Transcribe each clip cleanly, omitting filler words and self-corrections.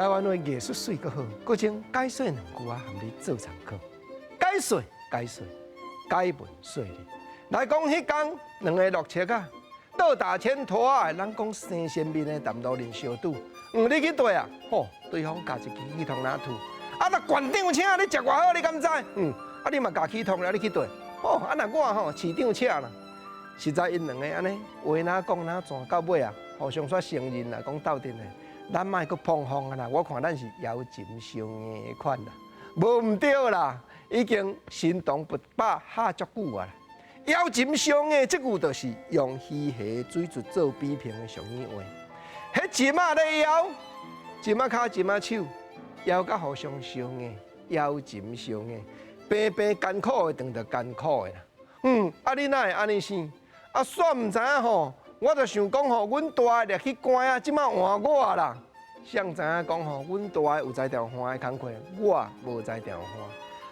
台湾的艺术水阁好，搁种解说两句啊，含你做参考。解说，解文说理。来讲迄天两个落车啊，倒大牵拖啊，咱讲生鲜面的淡路人相拄。你去对啊？吼，对方夹一支去通哪吐？啊，那馆长请你食偌好，你敢知？啊，你嘛夹起通了，你去对。哦，啊，那我吼市长请啦。实在因两个安尼话哪讲哪转，到尾啊，互相煞承认啦，讲斗阵的，咱莫搁碰风啊啦。我看咱是妖情相应的款啦，无毋对啦，已经心动不罢哈足久啊啦。妖情相应即句就是用虚下水珠做比拼的俗语话。迄钱仔咧妖，钱仔骹钱仔手，妖甲互相相应，妖情相应，平平艰苦的当着艰苦的啦。啊你哪会安尼生？啊，煞毋知影吼，我就想讲吼，阮大个去关啊，即摆换我啦。谁知影讲吼，阮大个有才调换的工课，我无才调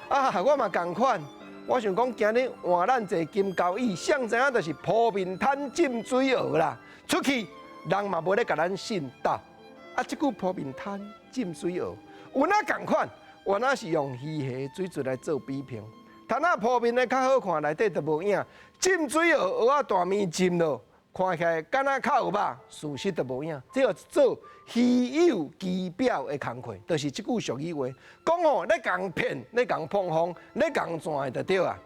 换。啊，我嘛共款。我想讲，今日换咱坐金交椅，谁知影就是破面摊浸水鹅啦。出去人嘛无咧甲咱信道。啊，即句破面摊浸水鹅，有哪共款？我那是用虚下水珠来做比拼。摊仔破面的较好看，内底都无影。浸水鹅鹅啊大面浸落，看起来敢若较有肉，事实都无影。这叫做虚有其表的工课，就是即句俗语话。讲吼，咧共骗，咧共碰风，咧共赚的就对啊。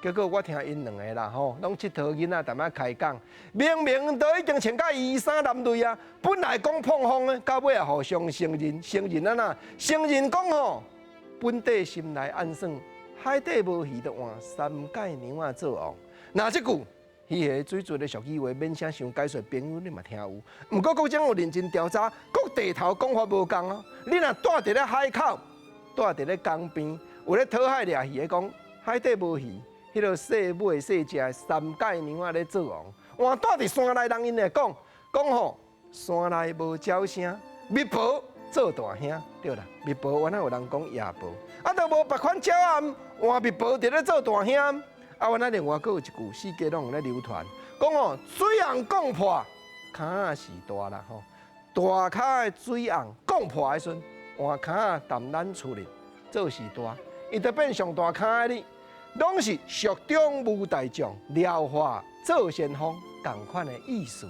结果我听因两个啦吼，拢佚佗囡仔淡仔开讲，明明都已经穿甲衣衫褴褛啊，本来讲碰风呢，到尾也互相承认啊呐，承认讲吼，本底心内暗算，海底无鱼就换三界娘仔做王。那即句虚下水珠的俗语话，免啥想解说，朋友你嘛听有。毋过国政有认真调查，各地头讲法无共啊。你若住伫咧海口，住伫咧江边，有咧讨海掠鱼的讲，海底无鱼，迄落细尾细只的三界娘仔咧做王。换住伫山内人因会讲吼，山内无鸟声，密婆做大兄，对啦。密婆原来有人讲夜婆，啊，都无别款鸟暗，换密婆伫咧做大兄。啊，原来另外阁有一句，世界拢有咧流传，讲吼水红讲破，骹仔是大啦吼。大骹的水红讲破的时阵，换骹仔淡咱出力，做是大，伊就变上大骹的你，拢是蜀中无大将，廖化做先锋，同款的意思。